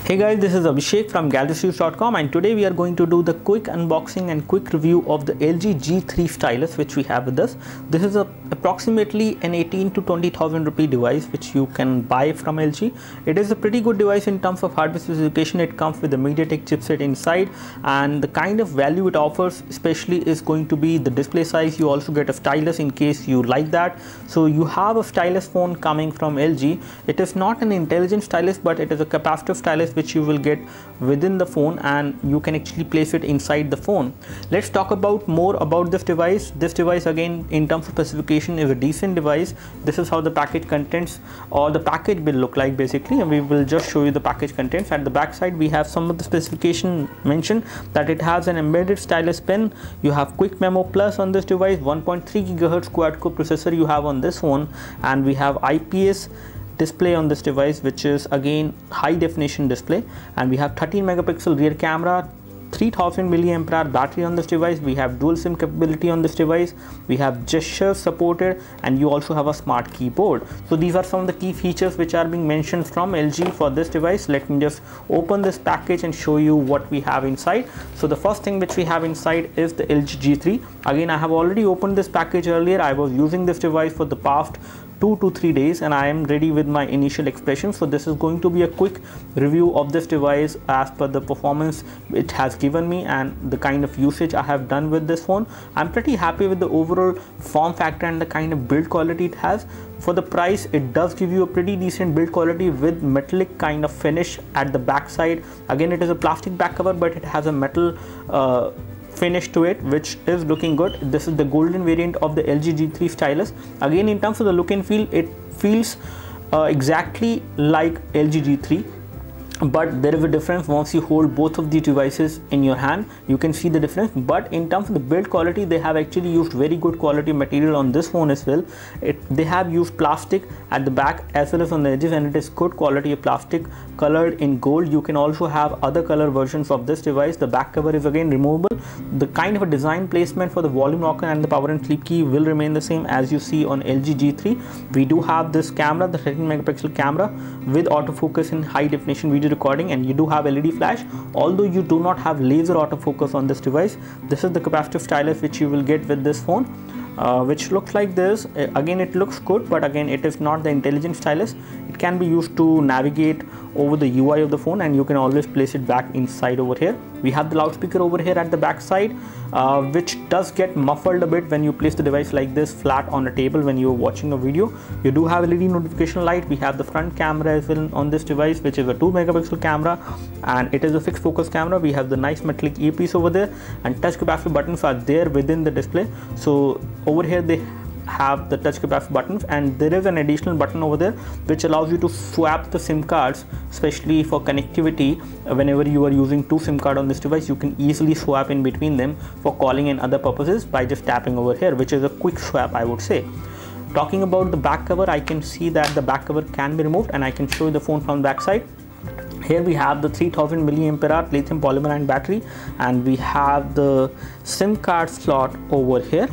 Hey guys, this is Abhishek from galleryseries.com and today we are going to do the quick unboxing and quick review of the LG G3 stylus which we have with us. This is approximately an 18 to 20,000 rupee device which you can buy from LG. It is a pretty good device in terms of hardware specification. It comes with a MediaTek chipset inside, and the kind of value it offers especially is going to be the display size. You also get a stylus in case you like that. So you have a stylus phone coming from LG. It is not an intelligent stylus, but it is a capacitive stylus which you will get within the phone, and you can actually place it inside the phone. Let's talk about more about this device. This device, again, in terms of specification, is a decent device. This is how the package contents or the package will look like basically, and we will just show you the package contents. At the back side we have some of the specification mentioned, that it has an embedded stylus pen. You have quick memo plus on this device, 1.3 GHz quad-core processor you have on this phone, and we have IPS display on this device, which is again high definition display, and we have 13 megapixel rear camera, 3000 mAh battery on this device. We have dual SIM capability on this device. We have gestures supported, and you also have a smart keyboard. So these are some of the key features which are being mentioned from LG for this device. Let me just open this package and show you what we have inside. So the first thing which we have inside is the LG G3. Again, I have already opened this package earlier. I was using this device for the past 2 to 3 days and I am ready with my initial expressions. So this is going to be a quick review of this device as per the performance it has given me and the kind of usage I have done with this phone. I'm pretty happy with the overall form factor and the kind of build quality it has. For the price, it does give you a pretty decent build quality with metallic kind of finish at the back side. Again, it is a plastic back cover, but it has a metal finish to it, which is looking good. This is the golden variant of the LG G3 stylus. Again, in terms of the look and feel, it feels exactly like LG G3, but there is a difference. Once you hold both of the devices in your hand, you can see the difference. But in terms of the build quality, they have actually used very good quality material on this phone as well. They have used plastic at the back as well as on the edges, and it is good quality of plastic colored in gold. You can also have other color versions of this device. The back cover is again removable. The kind of a design placement for the volume rocker and the power and sleep key will remain the same as you see on LG G3. We do have this camera, the 13 megapixel camera with autofocus in high definition video recording, and you do have LED flash, although you do not have laser autofocus on this device. This is the capacitive stylus which you will get with this phone, which looks like this. Again, it looks good, but again, it is not the intelligent stylus. It can be used to navigate over the UI of the phone, and you can always place it back inside over here. We have the loudspeaker over here at the back side, which does get muffled a bit when you place the device like this flat on a table when you are watching a video. You do have a LED notification light. We have the front camera as well on this device, which is a 2 megapixel camera, and it is a fixed focus camera. We have the nice metallic earpiece over there, and touch capacitive buttons are there within the display. So over here they have the touch capacitive buttons, and there is an additional button over there which allows you to swap the SIM cards, especially for connectivity. Whenever you are using 2 SIM cards on this device, you can easily swap in between them for calling and other purposes by just tapping over here, which is a quick swap, I would say. Talking about the back cover, I can see that the back cover can be removed, and I can show you the phone from the back side. Here we have the 3000 mAh lithium polymer ion battery, and we have the SIM card slot over here.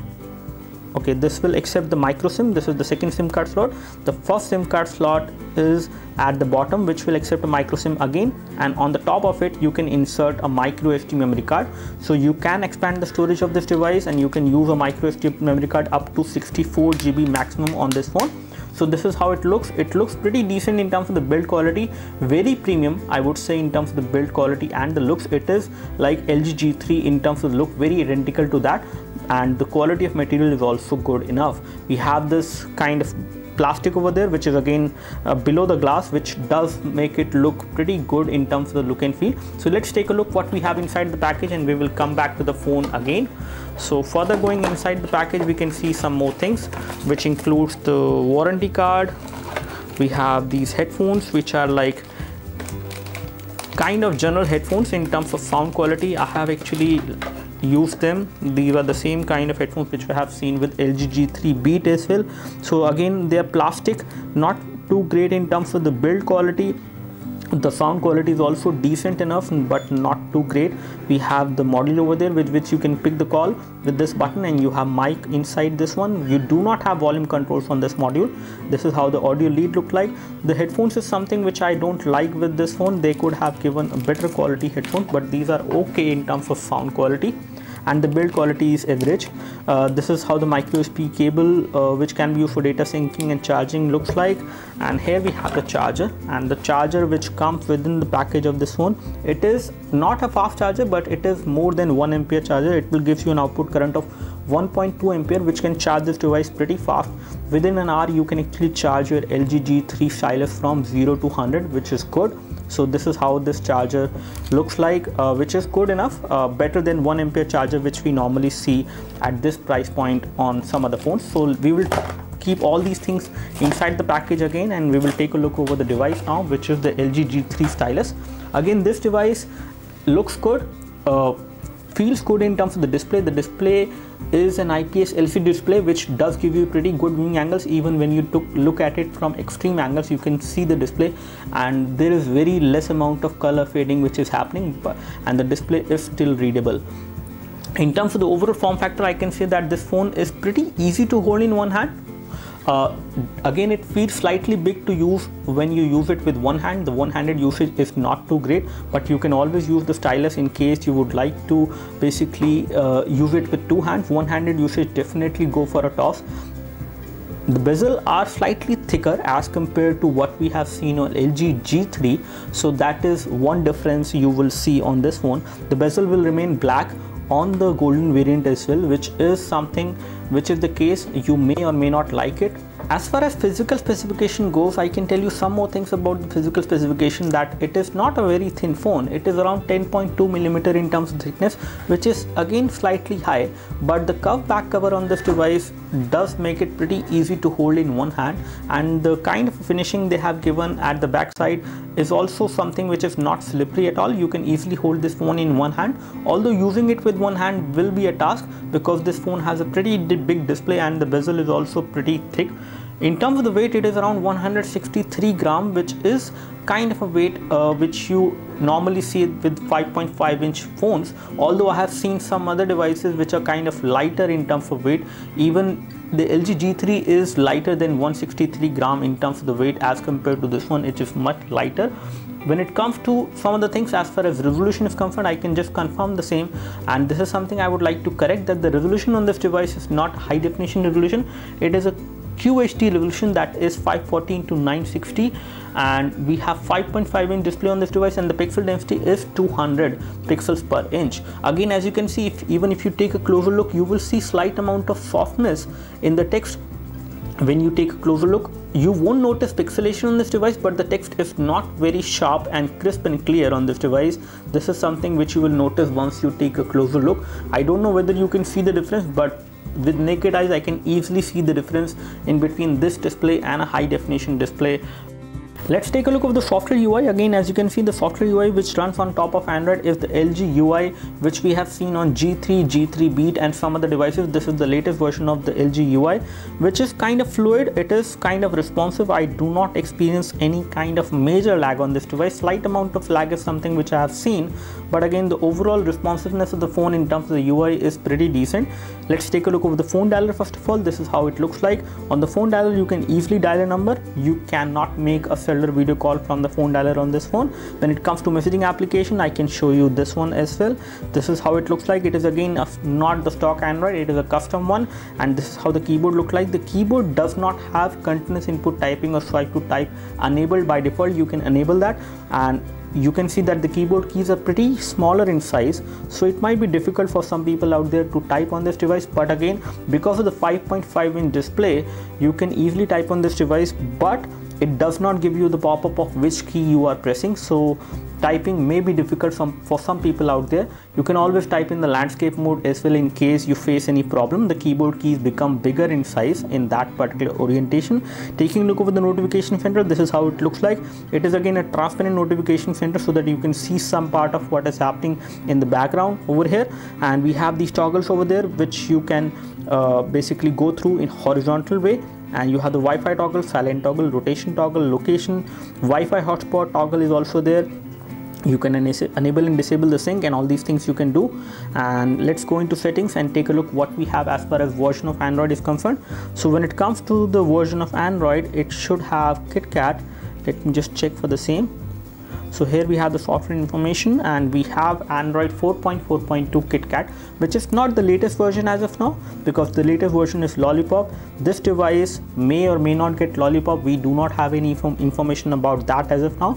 Okay, this will accept the micro SIM. This is the second SIM card slot. The first SIM card slot is at the bottom, which will accept a micro SIM again, and on the top of it you can insert a micro SD memory card. So you can expand the storage of this device, and you can use a micro SD memory card up to 64 GB maximum on this phone. So this is how it looks. It looks pretty decent in terms of the build quality, very premium, I would say, in terms of the build quality and the looks. It is like LG G3 in terms of the look, very identical to that, and the quality of material is also good enough. We have this kind of plastic over there, which is again below the glass, which does make it look pretty good in terms of the look and feel. So let's take a look what we have inside the package, and we will come back to the phone again. So further going inside the package, we can see some more things, which includes the warranty card. We have these headphones, which are like kind of general headphones in terms of sound quality. I have actually used them. These are the same kind of headphones which we have seen with LG G3 Beat as well. So again, they are plastic, not too great in terms of the build quality. The sound quality is also decent enough but not too great. We have the module over there with which you can pick the call with this button, and you have mic inside this one. You do not have volume controls on this module. This is how the audio lead look like. The headphones is something which I don't like with this phone. They could have given a better quality headphones, but these are okay in terms of sound quality, and the build quality is average. This is how the micro USB cable which can be used for data syncing and charging looks like. And here we have the charger, and the charger which comes within the package of this phone. It is not a fast charger, but it is more than 1 ampere charger. It will give you an output current of 1.2 ampere, which can charge this device pretty fast. Within an hour you can actually charge your LG G3 Stylus from 0 to 100, which is good. So this is how this charger looks like, which is good enough, better than 1 ampere charger which we normally see at this price point on some other phones. So we will keep all these things inside the package again, and we will take a look over the device now, which is the LG G3 Stylus. Again, this device looks good, feels good in terms of the display. The display is an IPS LCD display, which does give you pretty good viewing angles. Even when you look at it from extreme angles, you can see the display, and there is very less amount of color fading which is happening, and the display is still readable. In terms of the overall form factor, I can say that this phone is pretty easy to hold in one hand. Again, it feels slightly big to use when you use it with one hand. The one-handed usage is not too great, but you can always use the stylus in case you would like to basically use it with two hands. One-handed usage, definitely go for a toss. The bezel are slightly thicker as compared to what we have seen on LG G3, so that is one difference you will see on this phone. The bezel will remain black on the golden variant as well, which is something which is the case. You may or may not like it. As far as physical specification goes, I can tell you some more things about the physical specification, that it is not a very thin phone. It is around 10.2 millimeter in terms of thickness, which is again slightly high, but the curved back cover on this device does make it pretty easy to hold in one hand, and the kind of finishing they have given at the back side is also something which is not slippery at all. You can easily hold this phone in one hand, although using it with one hand will be a task because this phone has a pretty big display and the bezel is also pretty thick. In terms of the weight, it is around 163 gram, which is kind of a weight which you normally see with 5.5 inch phones, although I have seen some other devices which are kind of lighter in terms of weight. Even the LG G3 is lighter than 163 gram in terms of the weight as compared to this one, it is much lighter. When it comes to some of the things as far as resolution is concerned, I can just confirm the same, and this is something I would like to correct, that the resolution on this device is not high definition resolution. It is a QHD resolution, that is 514 to 960, and we have 5.5 inch display on this device, and the pixel density is 200 pixels per inch. Again, as you can see, even if you take a closer look, you will see slight amount of softness in the text. When you take a closer look, you won't notice pixelation on this device, but the text is not very sharp and crisp and clear on this device. This is something which you will notice once you take a closer look. I don't know whether you can see the difference, but with naked eyes I can easily see the difference in between this display and a high definition display. Let's take a look of the software UI. Again, as you can see, the software UI which runs on top of Android is the LG UI, which we have seen on G3, G3 Beat and some other devices. This is the latest version of the LG UI, which is kind of fluid. It is kind of responsive. I do not experience any kind of major lag on this device. Slight amount of lag is something which I have seen, but again, the overall responsiveness of the phone in terms of the UI is pretty decent. Let's take a look over the phone dialer. First of all, this is how it looks like. On the phone dialer, you can easily dial a number. You cannot make a cellular video call from the phone dialer on this phone. When it comes to messaging application, I can show you this one as well. This is how it looks like. It is again not the stock Android, it is a custom one, and this is how the keyboard looks like. The keyboard does not have continuous input typing or swipe to type enabled by default. You can enable that, and you can see that the keyboard keys are pretty smaller in size, so it might be difficult for some people out there to type on this device. But again, because of the 5.5 inch display, you can easily type on this device, but it does not give you the pop-up of which key you are pressing, so typing may be difficult for some people out there. You can always type in the landscape mode as well in case you face any problem. The keyboard keys become bigger in size in that particular orientation. Taking a look over the notification center, this is how it looks like. It is again a transparent notification center so that you can see some part of what is happening in the background over here, and we have these toggles over there which you can basically go through in horizontal way, and you have the Wi-Fi toggle, silent toggle, rotation toggle, location, Wi-Fi hotspot toggle is also there. You can enable and disable the sync, and all these things you can do. And let's go into settings and take a look what we have as far as version of Android is concerned. So when it comes to the version of Android, it should have KitKat. Let me just check for the same. So here we have the software information, and we have Android 4.4.2 KitKat, which is not the latest version as of now, because the latest version is Lollipop. This device may or may not get Lollipop. We do not have any information about that as of now,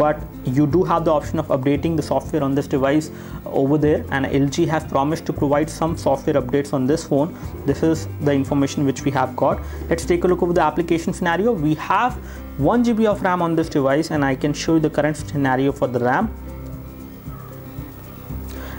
but you do have the option of updating the software on this device over there, and LG has promised to provide some software updates on this phone. This is the information which we have got. Let's take a look over the application scenario. We have 1 GB of RAM on this device, and I can show you the current scenario for the RAM.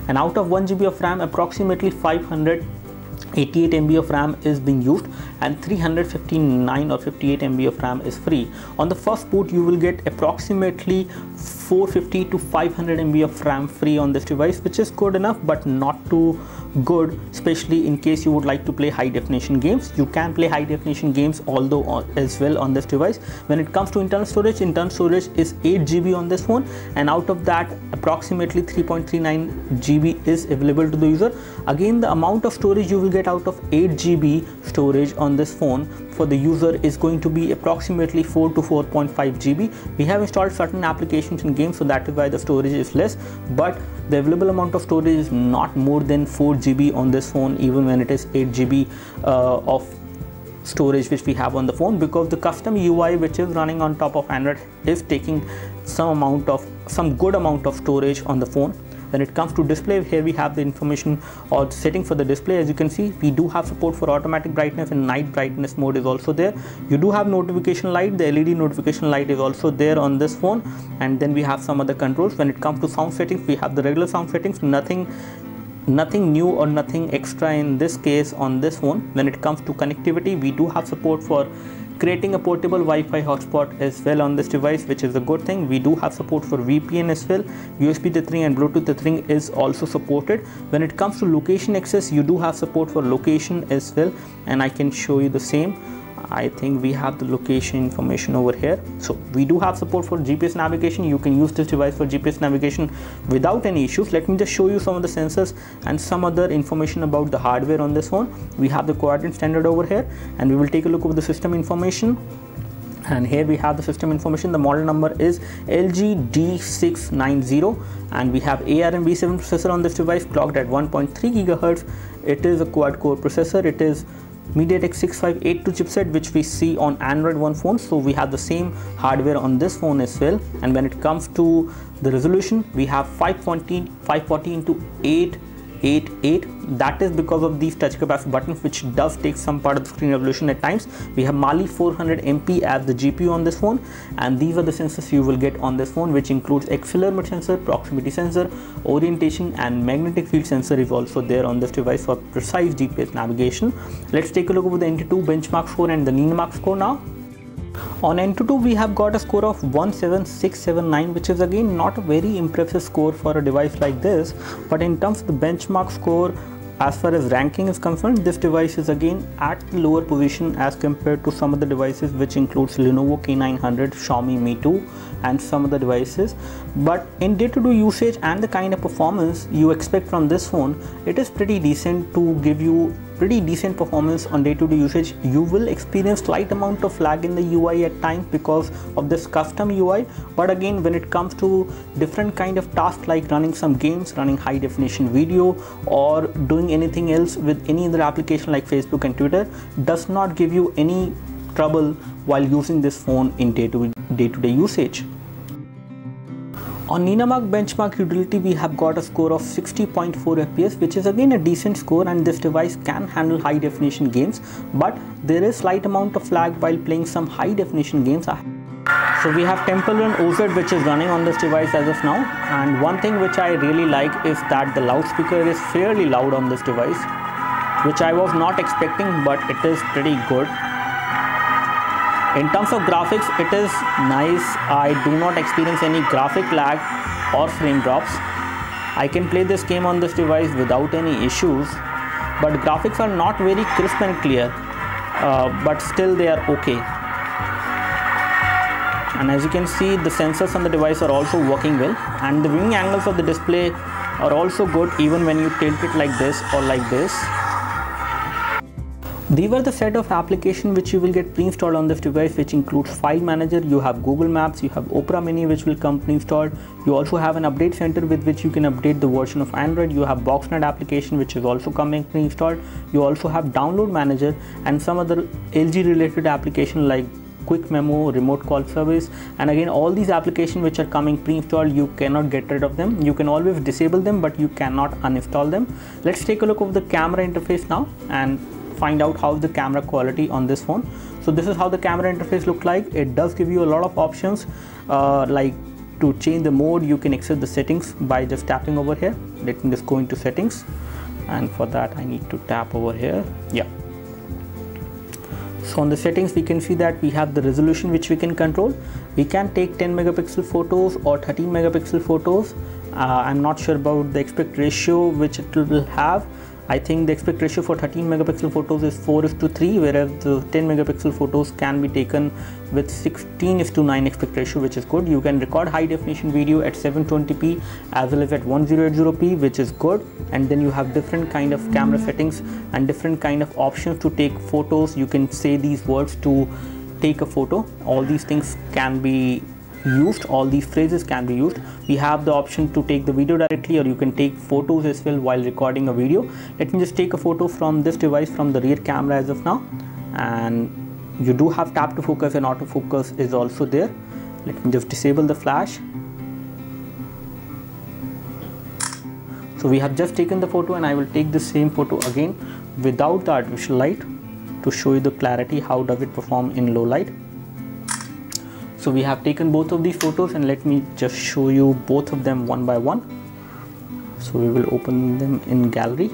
And out of 1 GB of RAM, approximately 588 MB of RAM is being used, and 359 or 58 MB of RAM is free. On the first boot, you will get approximately 450 to 500 MB of RAM free on this device, which is good enough, but not too good, especially in case you would like to play high definition games. You can play high definition games although as well on this device. When it comes to internal storage is 8 GB on this phone, and out of that approximately 3.39 GB is available to the user. Again, the amount of storage you will get out of 8 GB storage on this phone for the user is going to be approximately 4 to 4.5 GB. We have installed certain applications and games, so that is why the storage is less, but the available amount of storage is not more than 4 GB on this phone, even when it is 8 GB of storage which we have on the phone, because the custom UI which is running on top of Android is taking some good amount of storage on the phone. When it comes to display, here we have the information or setting for the display. As you can see, we do have support for automatic brightness, and night brightness mode is also there. You do have notification light. The LED notification light is also there on this phone, and then we have some other controls. When it comes to sound settings, we have the regular sound settings, nothing new or nothing extra in this case on this phone. When it comes to connectivity, we do have support for creating a portable Wi-Fi hotspot as well on this device, which is a good thing. We do have support for VPN as well. USB tethering and Bluetooth tethering is also supported. When it comes to location access, you do have support for location as well, and I can show you the same. I think we have the location information over here. So we do have support for GPS navigation. You can use this device for GPS navigation without any issues. Let me just show you some of the sensors and some other information about the hardware on this phone. We have the quadrant standard over here, and we will take a look over the system information. And here we have the system information. The model number is LG D690, and we have ARM V7 processor on this device, clocked at 1.3 GHz. It is a quad core processor. It is MediaTek 6582 chipset, which we see on Android One phone. So we have the same hardware on this phone as well. And when it comes to the resolution, we have 540 into 888. That is because of these touch capacitive buttons, which does take some part of the screen resolution at times. We have Mali 400 MP as the GPU on this phone, and these are the sensors you will get on this phone, which includes accelerometer sensor, proximity sensor, orientation, and magnetic field sensor is also there on this device for precise GPS navigation. Let's take a look over the NT2 benchmark score and the Ninamark score now. On NT2, we have got a score of 17679, which is again not a very impressive score for a device like this, but in terms of the benchmark score, as far as ranking is concerned, this device is again at the lower position as compared to some of the devices, which includes Lenovo K900, Xiaomi Mi 2 and some other devices. But in day-to-day usage and the kind of performance you expect from this phone, it is pretty decent to give you pretty decent performance on day-to-day usage. You will experience slight amount of lag in the UI at times because of this custom UI, but again, when it comes to different kind of tasks like running some games, running high definition video, or doing anything else with any other application like Facebook and Twitter, does not give you any trouble while using this phone in day-to-day usage. On Ninamark benchmark utility, we have got a score of 60.4 FPS, which is again a decent score, and this device can handle high definition games, but there is slight amount of lag while playing some high definition games. So we have Temple Run OZ, which is running on this device as of now, and one thing which I really like is that the loudspeaker is fairly loud on this device, which I was not expecting, but it is pretty good. In terms of graphics, it is nice. I do not experience any graphic lag or frame drops. I can play this game on this device without any issues, but graphics are not very crisp and clear. but still they are okay. And as you can see, the sensors on the device are also working well, and the viewing angles of the display are also good even when you tilt it like this or like this. These were the set of applications which you will get pre-installed on this device, which includes File Manager, you have Google Maps, you have Opera Mini which will come pre-installed, you also have an update center with which you can update the version of Android, you have BoxNet application which is also coming pre-installed, you also have Download Manager and some other LG related application like Quick Memo, Remote Call Service, and again all these applications which are coming pre-installed, you cannot get rid of them. You can always disable them, but you cannot uninstall them. Let's take a look of the camera interface now and find out how the camera quality on this phone. So this is how the camera interface looks like. It does give you a lot of options, like to change the mode you can access the settings by just tapping over here. Let me just go into settings, and for that I need to tap over here. Yeah, so on the settings we can see that we have the resolution which we can control. We can take 10 megapixel photos or 13 megapixel photos. I'm not sure about the aspect ratio which it will have. I think the aspect ratio for 13 megapixel photos is 4:3, whereas the 10 megapixel photos can be taken with 16:9 aspect ratio, which is good. You can record high definition video at 720p as well as at 1080p, which is good. And then you have different kind of camera settings and different kind of options to take photos. You can say these words to take a photo. All these things can be used, all these phrases can be used. We have the option to take the video directly, or you can take photos as well while recording a video. Let me just take a photo from this device from the rear camera as of now, and you do have tap to focus and autofocus is also there. Let me just disable the flash. So we have just taken the photo, and I will take the same photo again without the artificial light to show you the clarity, how does it perform in low light. So we have taken both of these photos, and let me just show you both of them one by one. So we will open them in gallery.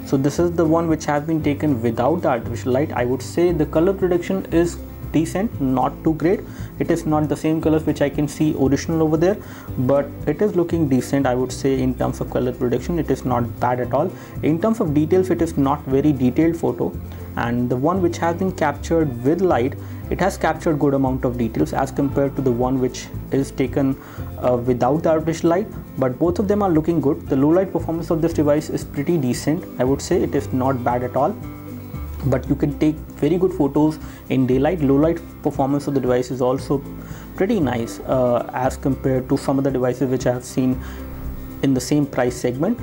So this is the one which has been taken without the artificial light. I would say the color production is decent, not too great. It is not the same colors which I can see original over there, but it is looking decent. I would say in terms of color production it is not bad at all. In terms of details, it is not very detailed photo, and the one which has been captured with light, it has captured good amount of details as compared to the one which is taken without the artificial light, but both of them are looking good. The low light performance of this device is pretty decent. I would say it is not bad at all, but you can take very good photos in daylight. Low light performance of the device is also pretty nice as compared to some of the devices which I have seen in the same price segment.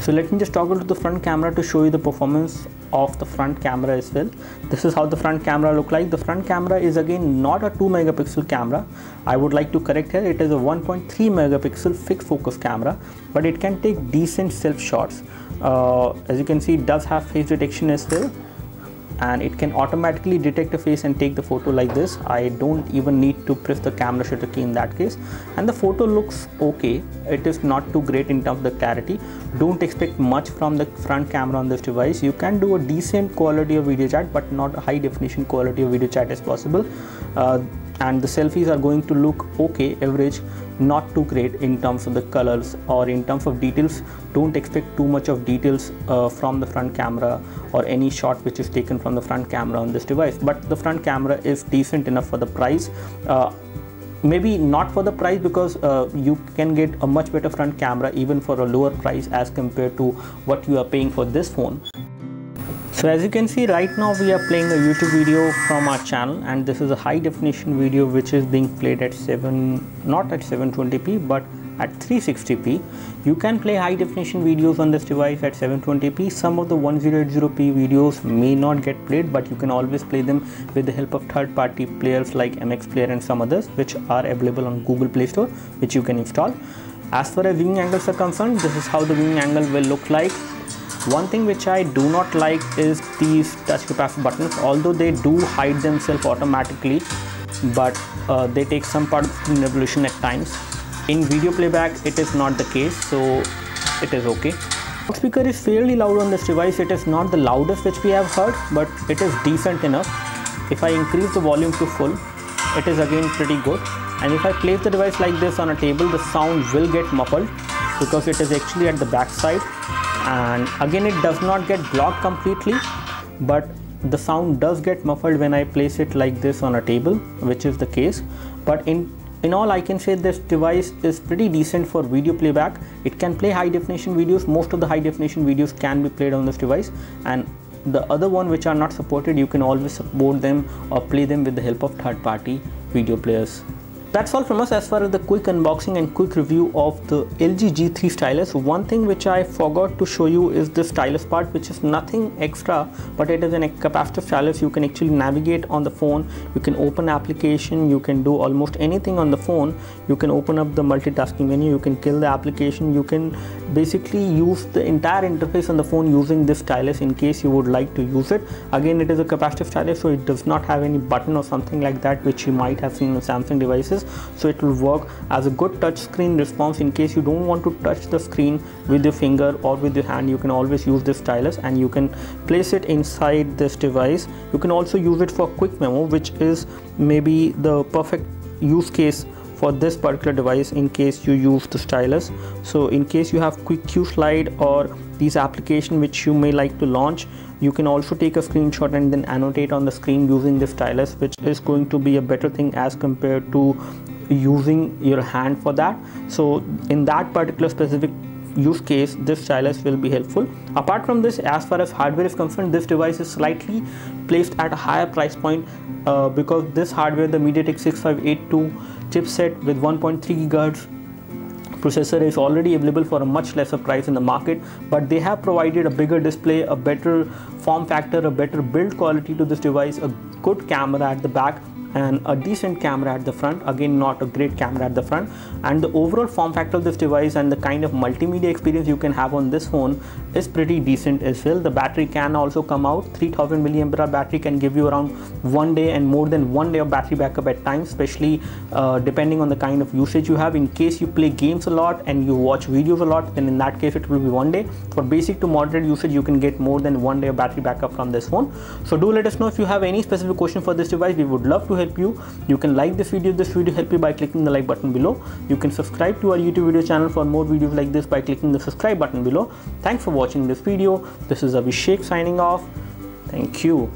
So let me just toggle to the front camera to show you the performance of the front camera as well. This is how the front camera look like. The front camera is again not a 2 megapixel camera. I would like to correct here, it is a 1.3 megapixel fixed focus camera, but it can take decent self shots. As you can see, it does have face detection as well, and it can automatically detect a face and take the photo like this. I don't even need to press the camera shutter key in that case, and the photo looks okay. It is not too great in terms of the clarity. Don't expect much from the front camera on this device. You can do a decent quality of video chat, but not a high definition quality of video chat is possible. And the selfies are going to look okay, average, not too great in terms of the colors or in terms of details. Don't expect too much of details from the front camera or any shot which is taken from the front camera on this device, but the front camera is decent enough for the price. Maybe not for the price, because you can get a much better front camera even for a lower price as compared to what you are paying for this phone. So as you can see, right now we are playing a YouTube video from our channel, and this is a high definition video which is being played at not at 720p but at 360p. You can play high definition videos on this device at 720p. Some of the 1080p videos may not get played, but you can always play them with the help of third-party players like MX Player and some others which are available on Google Play Store, which you can install. As far as viewing angles are concerned, this is how the viewing angle will look like. One thing which I do not like is these touch capacitive buttons, although they do hide themselves automatically, but they take some part of the revolution at times. In video playback it is not the case, so it is okay. Loudspeaker is fairly loud on this device. It is not the loudest which we have heard, but it is decent enough. If I increase the volume to full, it is again pretty good. And if I place the device like this on a table, the sound will get muffled because it is actually at the back side. And again, it does not get blocked completely, but the sound does get muffled when I place it like this on a table, which is the case. But in all, I can say this device is pretty decent for video playback. It can play high definition videos. Most of the high definition videos can be played on this device, and the other one which are not supported, you can always support them or play them with the help of third-party video players. That's all from us as far as the quick unboxing and quick review of the LG G3 stylus. One thing which I forgot to show you is the stylus part, which is nothing extra, but it is a capacitive stylus. You can actually navigate on the phone, you can open application, you can do almost anything on the phone. You can open up the multitasking menu, you can kill the application, you can basically use the entire interface on the phone using this stylus in case you would like to use it. Again, it is a capacitive stylus, so it does not have any button or something like that which you might have seen on Samsung devices. So it will work as a good touch screen response. In case you don't want to touch the screen with your finger or with your hand, you can always use this stylus and you can place it inside this device. You can also use it for quick memo, which is maybe the perfect use case for this particular device in case you use the stylus. So in case you have quick Q slide or these applications which you may like to launch, you can also take a screenshot and then annotate on the screen using the stylus, which is going to be a better thing as compared to using your hand for that. So in that particular specific use case, this stylus will be helpful. Apart from this, as far as hardware is concerned, this device is slightly placed at a higher price point because this hardware, the MediaTek 6582 chipset with 1.3 GHz processor, is already available for a much lesser price in the market, but they have provided a bigger display, a better form factor, a better build quality to this device, a good camera at the back and a decent camera at the front. Again, not a great camera at the front, and the overall form factor of this device and the kind of multimedia experience you can have on this phone is pretty decent as well. The battery can also come out. 3000 mAh battery can give you around 1 day and more than 1 day of battery backup at times, especially depending on the kind of usage you have. In case you play games a lot and you watch videos a lot, then in that case it will be 1 day. For basic to moderate usage, you can get more than 1 day of battery backup from this phone. So do let us know if you have any specific question for this device. We would love to help you. You can like this video help you by clicking the like button below. You can subscribe to our YouTube video channel for more videos like this by clicking the subscribe button below. Thanks for watching this video. This is Abhishek signing off. Thank you.